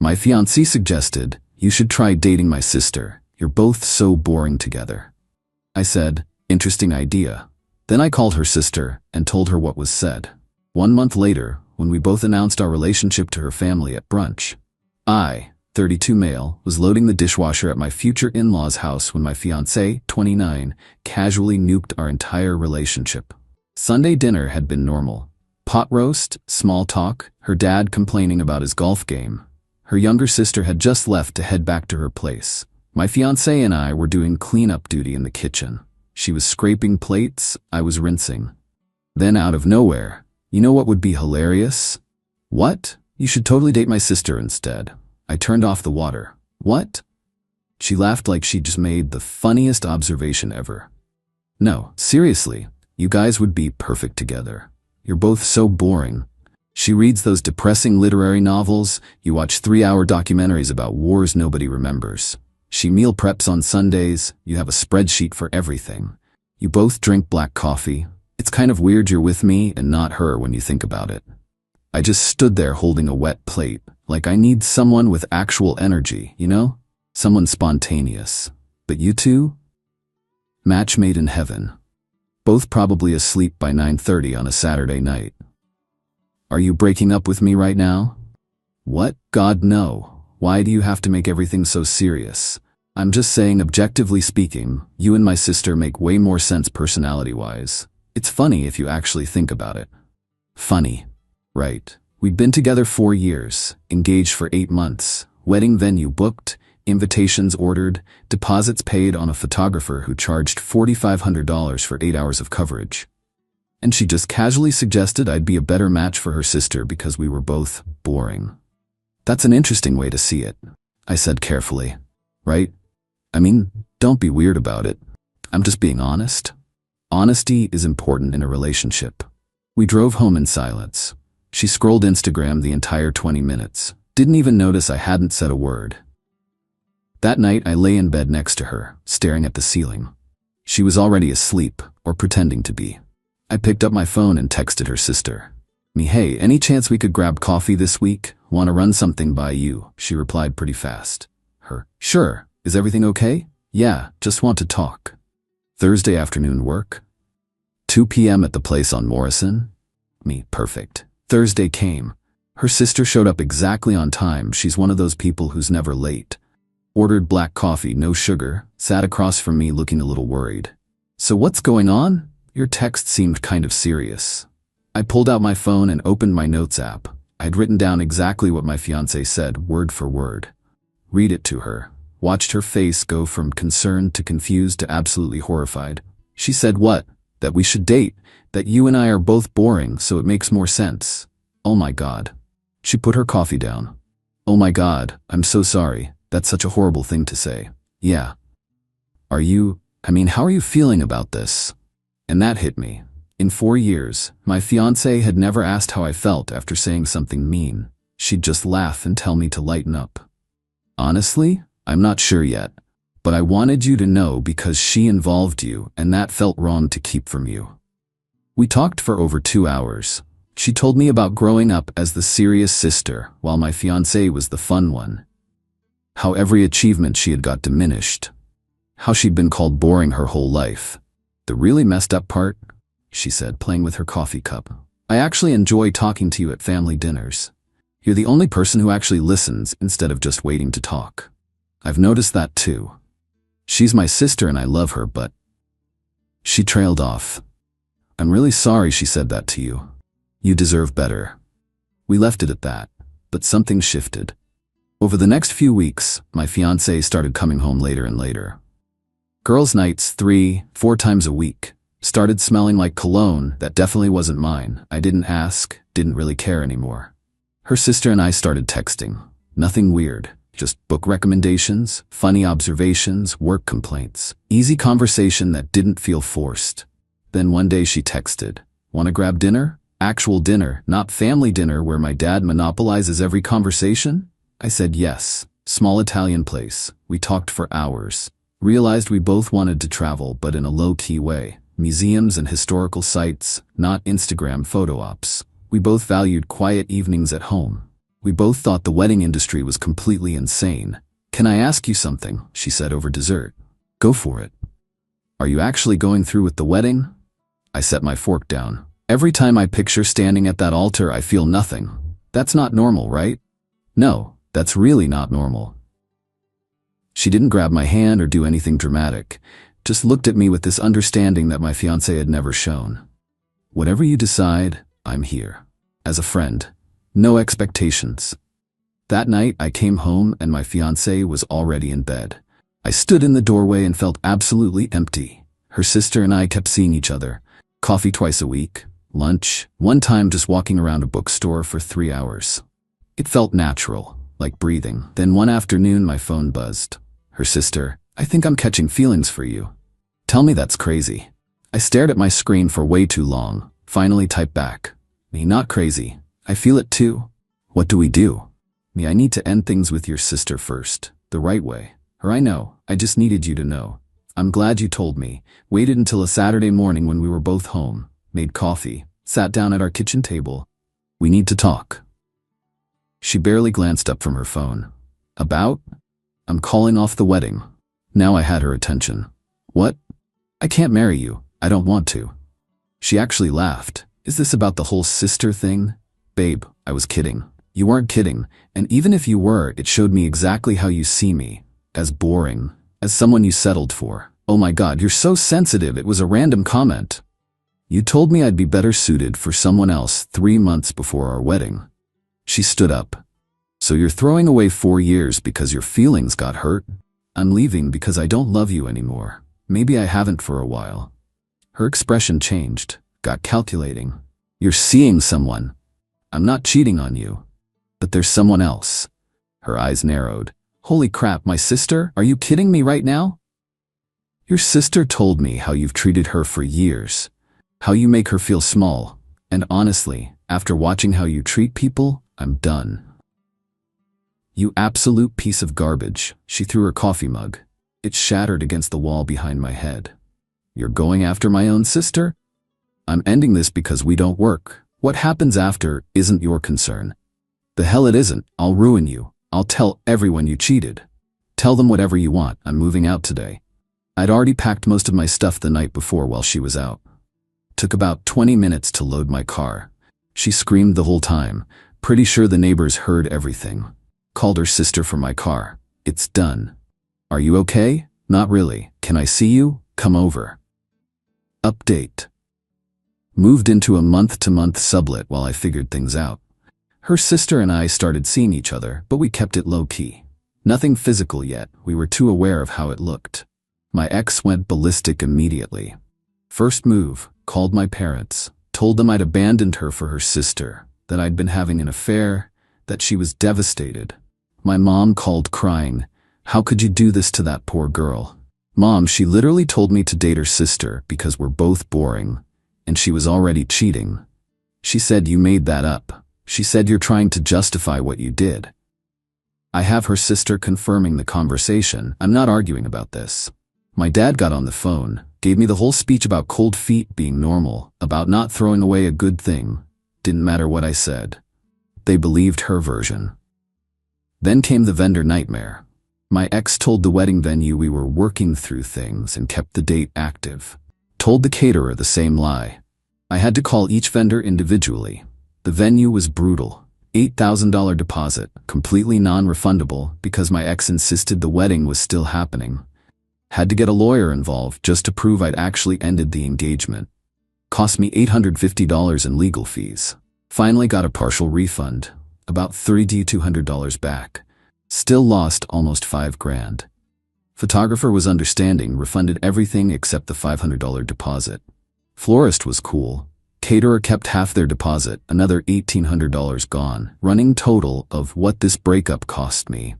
My fiancé suggested, "You should try dating my sister. You're both so boring together." I said, "Interesting idea." Then I called her sister and told her what was said. 1 month later, when we both announced our relationship to her family at brunch, I, 32 male, was loading the dishwasher at my future in-laws' house when my fiancé, 29, casually nuked our entire relationship. Sunday dinner had been normal. Pot roast, small talk, her dad complaining about his golf game. Her younger sister had just left to head back to her place. My fiancé and I were doing cleanup duty in the kitchen. She was scraping plates, I was rinsing. Then out of nowhere, "You know what would be hilarious?" "What?" "You should totally date my sister instead." I turned off the water. "What?" She laughed like she just made the funniest observation ever. "No, seriously, you guys would be perfect together. You're both so boring." She reads those depressing literary novels, you watch 3-hour documentaries about wars nobody remembers. She meal preps on Sundays, you have a spreadsheet for everything. You both drink black coffee. It's kind of weird you're with me and not her when you think about it. I just stood there holding a wet plate, like I need someone with actual energy, you know? Someone spontaneous. But you two? Match made in heaven. Both probably asleep by 9:30 on a Saturday night. Are you breaking up with me right now? What? God, no. Why do you have to make everything so serious? I'm just saying, objectively speaking, you and my sister make way more sense personality-wise. It's funny if you actually think about it. Funny. Right. We'd been together 4 years, engaged for 8 months, wedding venue booked, invitations ordered, deposits paid on a photographer who charged $4,500 for 8 hours of coverage. And she just casually suggested I'd be a better match for her sister because we were both boring. That's an interesting way to see it, I said carefully. Right? I mean, don't be weird about it. I'm just being honest. Honesty is important in a relationship. We drove home in silence. She scrolled Instagram the entire 20 minutes. Didn't even notice I hadn't said a word. That night I lay in bed next to her, staring at the ceiling. She was already asleep, or pretending to be. I picked up my phone and texted her sister. "Hey, any chance we could grab coffee this week? Want to run something by you?" She replied pretty fast. Her, "Sure. Is everything okay?" "Yeah, just want to talk." Thursday afternoon work? 2 p.m. at the place on Morrison? Me, perfect. Thursday came. Her sister showed up exactly on time. She's one of those people who's never late. Ordered black coffee, no sugar, sat across from me looking a little worried. "So what's going on? Your text seemed kind of serious." I pulled out my phone and opened my notes app. I'd written down exactly what my fiancé said, word for word. Read it to her. Watched her face go from concerned to confused to absolutely horrified. She said what? That we should date, that you and I are both boring, so it makes more sense. Oh my God. She put her coffee down. "Oh my God, I'm so sorry. That's such a horrible thing to say." "Yeah. How are you feeling about this?" And that hit me. In 4 years, my fiancé had never asked how I felt after saying something mean. She'd just laugh and tell me to lighten up. "Honestly, I'm not sure yet, but I wanted you to know because she involved you and that felt wrong to keep from you." We talked for over 2 hours. She told me about growing up as the serious sister while my fiancé was the fun one. How every achievement she had got diminished. How she'd been called boring her whole life. "The really messed up part," she said, playing with her coffee cup, "I actually enjoy talking to you at family dinners. You're the only person who actually listens instead of just waiting to talk. I've noticed that too. She's my sister and I love her, but..." She trailed off. "I'm really sorry she said that to you. You deserve better." We left it at that, but something shifted. Over the next few weeks, my fiancé started coming home later and later. Girls' nights 3-4 times a week. Started smelling like cologne that definitely wasn't mine. I didn't ask, didn't really care anymore. Her sister and I started texting. Nothing weird, just book recommendations, funny observations, work complaints. Easy conversation that didn't feel forced. Then one day she texted, "Want to grab dinner? Actual dinner, not family dinner where my dad monopolizes every conversation?" I said yes. Small Italian place. We talked for hours. Realized we both wanted to travel, but in a low-key way. Museums and historical sites, not Instagram photo ops. We both valued quiet evenings at home. We both thought the wedding industry was completely insane. "Can I ask you something?" she said over dessert. "Go for it." "Are you actually going through with the wedding?" I set my fork down. Every time I picture standing at that altar, I feel nothing. That's not normal, right? No, that's really not normal. She didn't grab my hand or do anything dramatic, just looked at me with this understanding that my fiancé had never shown. "Whatever you decide, I'm here. As a friend. No expectations." That night, I came home and my fiancé was already in bed. I stood in the doorway and felt absolutely empty. Her sister and I kept seeing each other. Coffee twice a week, lunch, one time just walking around a bookstore for 3 hours. It felt natural, like breathing. Then one afternoon, my phone buzzed. Her sister, "I think I'm catching feelings for you." "Tell me that's crazy." I stared at my screen for way too long, finally typed back. "Me, not crazy. I feel it too." "What do we do?" "Me, I need to end things with your sister first, the right way." "Her, I know. I just needed you to know. I'm glad you told me." Waited until a Saturday morning when we were both home, made coffee, sat down at our kitchen table. "We need to talk." She barely glanced up from her phone. "About?" "I'm calling off the wedding." Now I had her attention. "What?" "I can't marry you. I don't want to." She actually laughed. "Is this about the whole sister thing?" "Babe, I was kidding." "You weren't kidding, and even if you were, it showed me exactly how you see me. As boring. As someone you settled for." "Oh my God, you're so sensitive. It was a random comment." "You told me I'd be better suited for someone else 3 months before our wedding." She stood up. "So you're throwing away 4 years because your feelings got hurt?" "I'm leaving because I don't love you anymore. Maybe I haven't for a while." Her expression changed, got calculating. "You're seeing someone." "I'm not cheating on you." "But there's someone else." Her eyes narrowed. "Holy crap, my sister? Are you kidding me right now?" "Your sister told me how you've treated her for years. How you make her feel small. And honestly, after watching how you treat people, I'm done." "You absolute piece of garbage." She threw her coffee mug. It shattered against the wall behind my head. "You're going after my own sister?" "I'm ending this because we don't work. What happens after isn't your concern." "The hell it isn't. I'll ruin you. I'll tell everyone you cheated." "Tell them whatever you want. I'm moving out today." I'd already packed most of my stuff the night before while she was out. Took about 20 minutes to load my car. She screamed the whole time. Pretty sure the neighbors heard everything. Called her sister for my car. "It's done." "Are you okay?" "Not really. Can I see you? Come over." Update. Moved into a month-to-month sublet while I figured things out. Her sister and I started seeing each other, but we kept it low-key. Nothing physical yet. We were too aware of how it looked. My ex went ballistic immediately. First move, called my parents, told them I'd abandoned her for her sister, that I'd been having an affair, that she was devastated. My mom called crying. "How could you do this to that poor girl?" "Mom, she literally told me to date her sister because we're both boring, and she was already cheating. She said you made that up. She said you're trying to justify what you did." I have her sister confirming the conversation. I'm not arguing about this. My dad got on the phone, gave me the whole speech about cold feet being normal, about not throwing away a good thing. Didn't matter what I said. They believed her version. Then came the vendor nightmare. My ex told the wedding venue we were working through things and kept the date active. Told the caterer the same lie. I had to call each vendor individually. The venue was brutal. $8,000 deposit, completely non-refundable because my ex insisted the wedding was still happening. Had to get a lawyer involved just to prove I'd actually ended the engagement. Cost me $850 in legal fees. Finally got a partial refund, about $3,200 back. Still lost almost $5,000. Photographer was understanding, refunded everything except the $500 deposit. Florist was cool. Caterer kept half their deposit, another $1,800 gone. Running total of what this breakup cost me.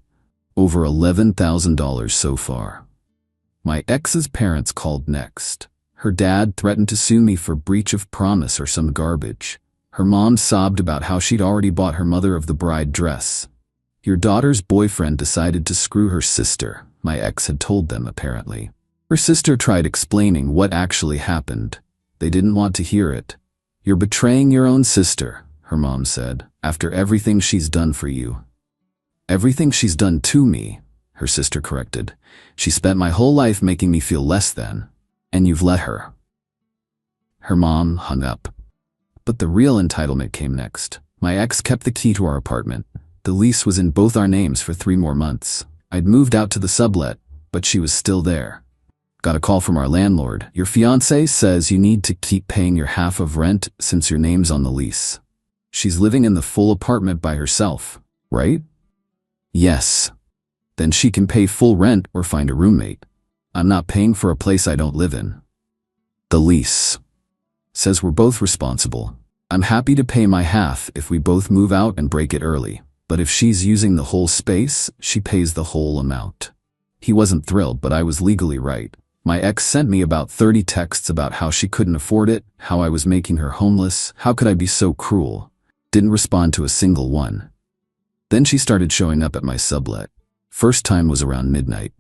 Over $11,000 so far. My ex's parents called next. Her dad threatened to sue me for breach of promise or some garbage. Her mom sobbed about how she'd already bought her mother of the bride dress. Your daughter's boyfriend decided to screw her sister, my ex had told them apparently. Her sister tried explaining what actually happened. They didn't want to hear it. You're betraying your own sister, her mom said, after everything she's done for you. Everything she's done to me, her sister corrected. She spent my whole life making me feel less than. And you've let her. Her mom hung up. But the real entitlement came next. My ex kept the key to our apartment. The lease was in both our names for 3 more months. I'd moved out to the sublet, but she was still there. Got a call from our landlord. Your fiancé says you need to keep paying your half of rent since your name's on the lease. She's living in the full apartment by herself, right? Yes. Then she can pay full rent or find a roommate. I'm not paying for a place I don't live in. The lease says we're both responsible. I'm happy to pay my half if we both move out and break it early. But if she's using the whole space, she pays the whole amount. He wasn't thrilled, but I was legally right. My ex sent me about 30 texts about how she couldn't afford it, how I was making her homeless, how could I be so cruel. Didn't respond to a single one. Then she started showing up at my sublet. First time was around midnight.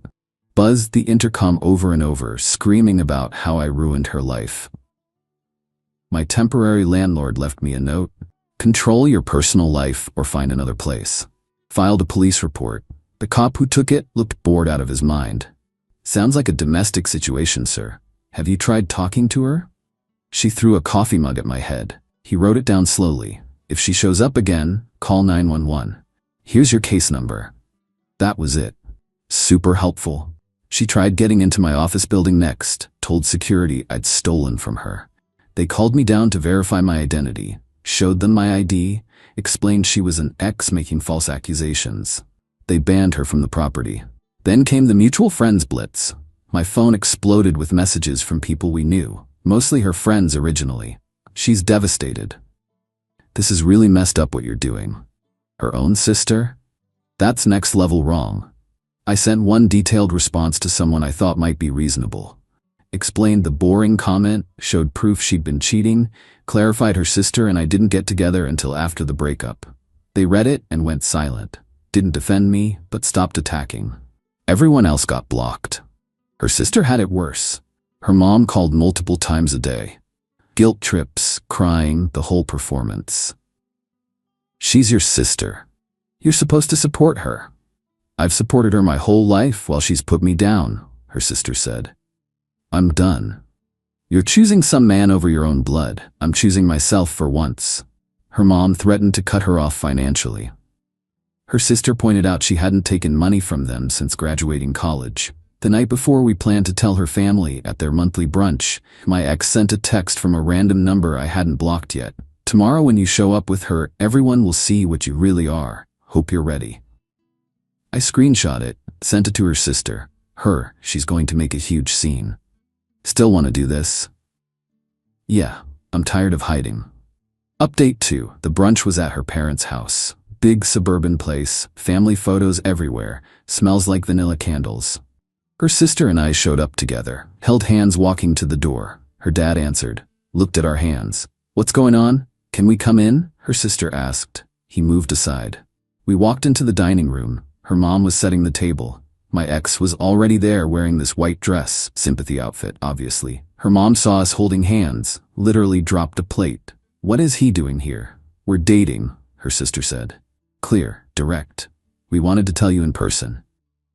Buzzed the intercom over and over, screaming about how I ruined her life. My temporary landlord left me a note. Control your personal life or find another place. Filed a police report. The cop who took it looked bored out of his mind. Sounds like a domestic situation, sir. Have you tried talking to her? She threw a coffee mug at my head. He wrote it down slowly. If she shows up again, call 911. Here's your case number. That was it. Super helpful. She tried getting into my office building next, told security I'd stolen from her. They called me down to verify my identity, showed them my ID, explained she was an ex making false accusations. They banned her from the property. Then came the mutual friends blitz. My phone exploded with messages from people we knew, mostly her friends originally. She's devastated. This is really messed up what you're doing. Her own sister? That's next level wrong. I sent one detailed response to someone I thought might be reasonable. Explained the boring comment, showed proof she'd been cheating, clarified her sister and I didn't get together until after the breakup. They read it and went silent. Didn't defend me, but stopped attacking. Everyone else got blocked. Her sister had it worse. Her mom called multiple times a day. Guilt trips, crying, the whole performance. She's your sister. You're supposed to support her. I've supported her my whole life while she's put me down, her sister said. I'm done. You're choosing some man over your own blood. I'm choosing myself for once. Her mom threatened to cut her off financially. Her sister pointed out she hadn't taken money from them since graduating college. The night before we planned to tell her family at their monthly brunch, my ex sent a text from a random number I hadn't blocked yet. Tomorrow when you show up with her, everyone will see what you really are. Hope you're ready. I screenshot it, sent it to her sister. She's going to make a huge scene. Still want to do this? Yeah, I'm tired of hiding. Update 2. The brunch was at her parents' house. Big suburban place, family photos everywhere, smells like vanilla candles. Her sister and I showed up together, held hands walking to the door. Her dad answered, looked at our hands. What's going on? Can we come in? Her sister asked. He moved aside. We walked into the dining room. Her mom was setting the table. My ex was already there wearing this white dress, sympathy outfit, obviously. Her mom saw us holding hands, literally dropped a plate. What is he doing here? We're dating, her sister said. Clear, direct. We wanted to tell you in person.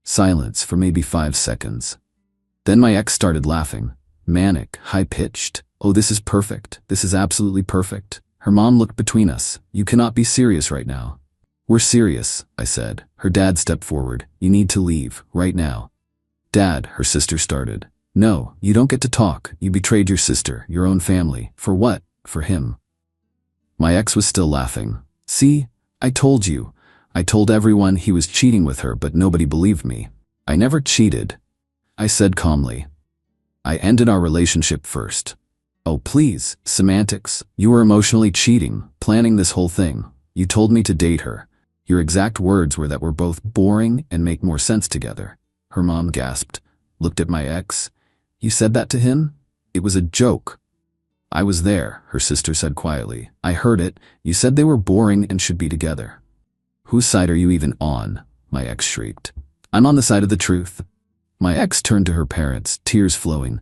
Silence for maybe 5 seconds. Then my ex started laughing. Manic, high-pitched. Oh, this is perfect. This is absolutely perfect. Her mom looked between us. You cannot be serious right now. We're serious, I said. Her dad stepped forward. You need to leave, right now. Dad, her sister started. No, you don't get to talk. You betrayed your sister, your own family. For what? For him. My ex was still laughing. See? I told you. I told everyone he was cheating with her, but nobody believed me. I never cheated. I said calmly. I ended our relationship first. Oh, please, semantics. You were emotionally cheating, planning this whole thing. You told me to date her. Your exact words were that we're both boring and make more sense together. Her mom gasped, looked at my ex. You said that to him? It was a joke. I was there, her sister said quietly. I heard it. You said they were boring and should be together. Whose side are you even on? My ex shrieked. I'm on the side of the truth. My ex turned to her parents, tears flowing.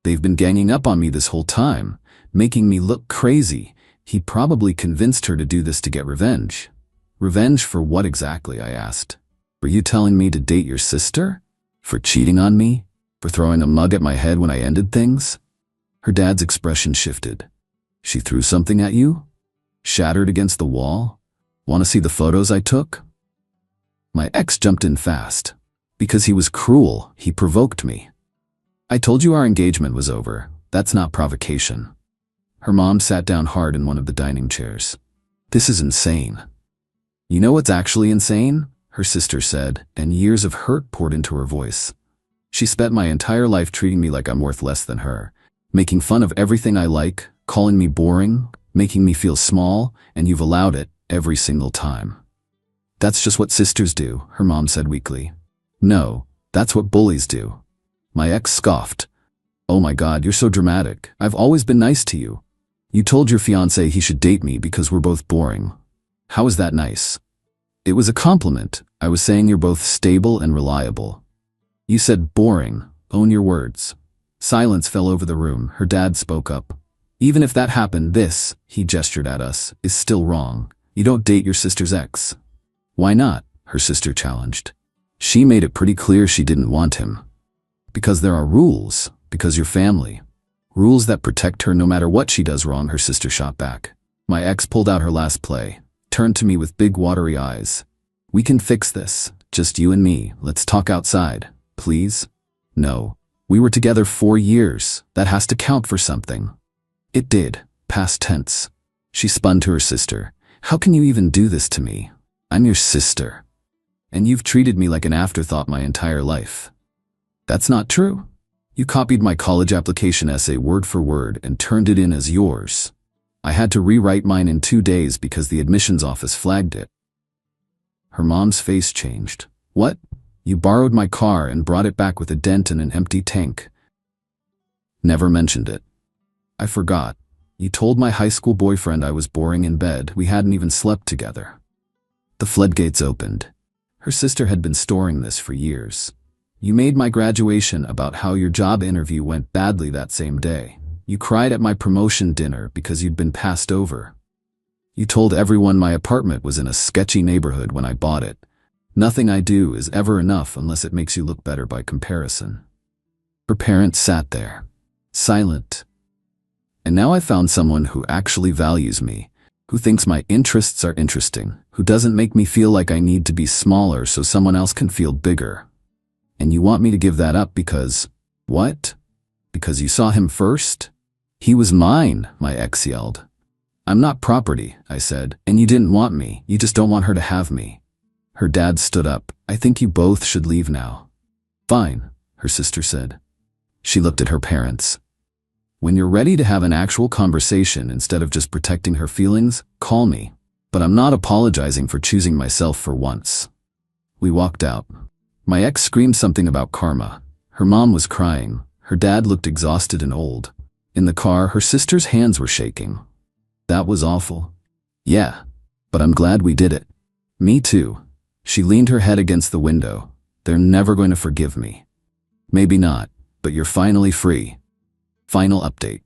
They've been ganging up on me this whole time, making me look crazy, He probably convinced her to do this to get revenge. Revenge for what exactly, I asked. Were you telling me to date your sister? For cheating on me? For throwing a mug at my head when I ended things? Her dad's expression shifted. She threw something at you? Shattered against the wall? Want to see the photos I took? My ex jumped in fast. Because he was cruel, he provoked me. I told you our engagement was over. That's not provocation. Her mom sat down hard in one of the dining chairs. This is insane. You know what's actually insane? Her sister said, and years of hurt poured into her voice. She spent my entire life treating me like I'm worth less than her, making fun of everything I like, calling me boring, making me feel small, and you've allowed it every single time. That's just what sisters do, her mom said weakly. No, that's what bullies do. My ex scoffed. Oh my God, you're so dramatic. I've always been nice to you. You told your fiancé he should date me because we're both boring. How is that nice? It was a compliment. I was saying you're both stable and reliable. You said boring. Own your words. Silence fell over the room. Her dad spoke up. Even if that happened, this, he gestured at us, is still wrong. You don't date your sister's ex. Why not? Her sister challenged. She made it pretty clear she didn't want him. Because there are rules. Because you're family. Rules that protect her no matter what she does wrong, her sister shot back. My ex pulled out her last play, turned to me with big watery eyes. We can fix this. Just you and me. Let's talk outside. Please? No. We were together 4 years. That has to count for something. It did. Past tense. She spun to her sister. How can you even do this to me? I'm your sister. And you've treated me like an afterthought my entire life. That's not true. You copied my college application essay word for word and turned it in as yours. I had to rewrite mine in 2 days because the admissions office flagged it. Her mom's face changed. What? You borrowed my car and brought it back with a dent and an empty tank. Never mentioned it. I forgot. You told my high school boyfriend I was boring in bed. We hadn't even slept together. The floodgates opened. Her sister had been storing this for years. You made my graduation about how your job interview went badly that same day. You cried at my promotion dinner because you'd been passed over. You told everyone my apartment was in a sketchy neighborhood when I bought it. Nothing I do is ever enough unless it makes you look better by comparison. Her parents sat there, silent. And now I found someone who actually values me, who thinks my interests are interesting, who doesn't make me feel like I need to be smaller so someone else can feel bigger. And you want me to give that up because, what? Because you saw him first? He was mine, my ex yelled. I'm not property, I said, and you didn't want me, you just don't want her to have me. Her dad stood up. I think you both should leave now. Fine, her sister said. She looked at her parents. When you're ready to have an actual conversation instead of just protecting her feelings, call me. But I'm not apologizing for choosing myself for once. We walked out. My ex screamed something about karma. Her mom was crying. Her dad looked exhausted and old. In the car, her sister's hands were shaking. That was awful. Yeah, but I'm glad we did it. Me too. She leaned her head against the window. They're never going to forgive me. Maybe not, but you're finally free. Final update.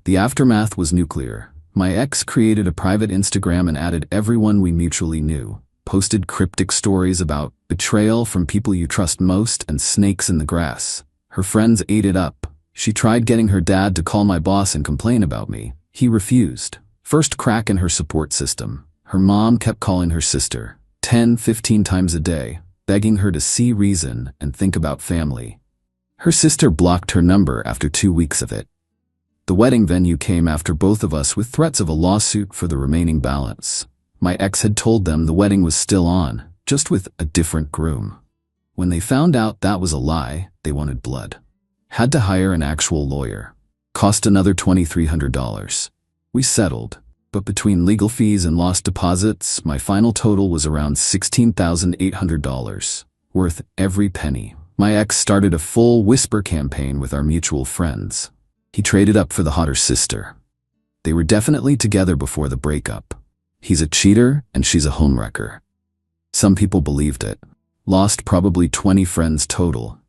The aftermath was nuclear. My ex created a private Instagram and added everyone we mutually knew. Posted cryptic stories about betrayal from people you trust most and snakes in the grass. Her friends ate it up. She tried getting her dad to call my boss and complain about me. He refused. First crack in her support system. Her mom kept calling her sister 10-15 times a day, begging her to see reason and think about family. Her sister blocked her number after 2 weeks of it. The wedding venue came after both of us with threats of a lawsuit for the remaining balance. My ex had told them the wedding was still on, just with a different groom. When they found out that was a lie, they wanted blood. Had to hire an actual lawyer. Cost another $2,300. We settled, but between legal fees and lost deposits, my final total was around $16,800. Worth every penny. My ex started a full whisper campaign with our mutual friends. He traded up for the hotter sister. They were definitely together before the breakup. He's a cheater and she's a homewrecker. Some people believed it. Lost probably 20 friends total.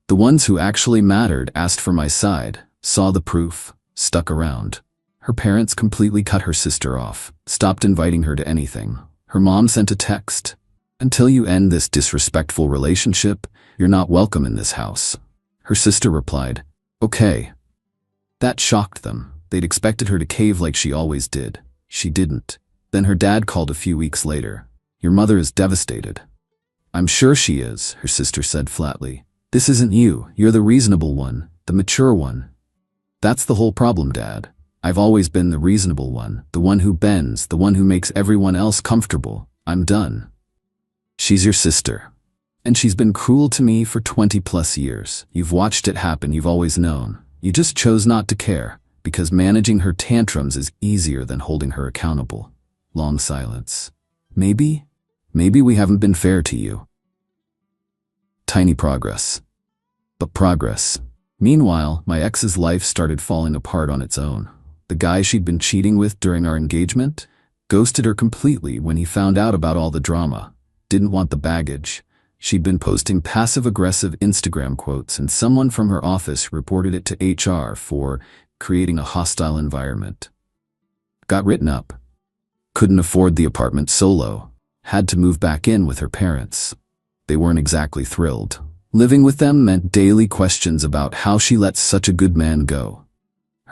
The ones who actually mattered asked for my side, saw the proof, stuck around. Her parents completely cut her sister off, stopped inviting her to anything. Her mom sent a text. "Until you end this disrespectful relationship, you're not welcome in this house." Her sister replied, "Okay." That shocked them. They'd expected her to cave like she always did. She didn't. Then her dad called a few weeks later. "Your mother is devastated." "I'm sure she is," her sister said flatly. "This isn't you. You're the reasonable one, the mature one." "That's the whole problem, Dad. I've always been the reasonable one, the one who bends, the one who makes everyone else comfortable. I'm done." "She's your sister. And she's been cruel to me for 20+ years. You've watched it happen, you've always known. You just chose not to care, because managing her tantrums is easier than holding her accountable." Long silence. Maybe we haven't been fair to you." Tiny progress. But progress. Meanwhile, my ex's life started falling apart on its own. The guy she'd been cheating with during our engagement ghosted her completely when he found out about all the drama. Didn't want the baggage. She'd been posting passive-aggressive Instagram quotes, and someone from her office reported it to HR for creating a hostile environment. Got written up. Couldn't afford the apartment solo. Had to move back in with her parents. They weren't exactly thrilled. Living with them meant daily questions about how she let such a good man go.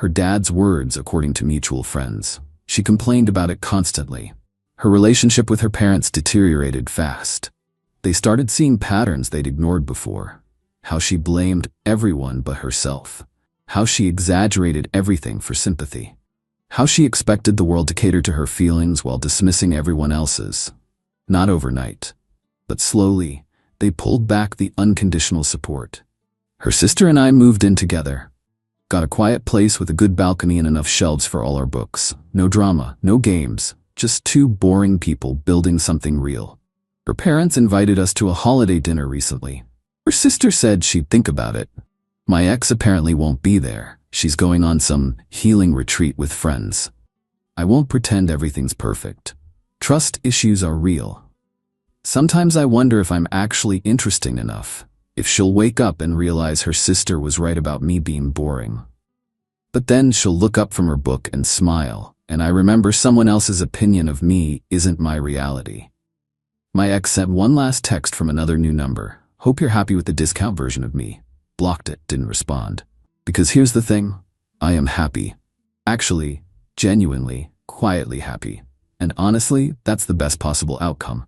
Her dad's words, according to mutual friends. She complained about it constantly. Her relationship with her parents deteriorated fast. They started seeing patterns they'd ignored before. How she blamed everyone but herself. How she exaggerated everything for sympathy. How she expected the world to cater to her feelings while dismissing everyone else's. Not overnight, but slowly, they pulled back the unconditional support. Her sister and I moved in together. Got a quiet place with a good balcony and enough shelves for all our books. No drama, no games, just two boring people building something real. Her parents invited us to a holiday dinner recently. Her sister said she'd think about it. My ex apparently won't be there. She's going on some healing retreat with friends. I won't pretend everything's perfect. Trust issues are real. Sometimes I wonder if I'm actually interesting enough, if she'll wake up and realize her sister was right about me being boring. But then she'll look up from her book and smile, and I remember someone else's opinion of me isn't my reality. My ex sent one last text from another new number. "Hope you're happy with the discount version of me." Blocked it, didn't respond. Because here's the thing, I am happy. Actually, genuinely, quietly happy. And honestly, that's the best possible outcome.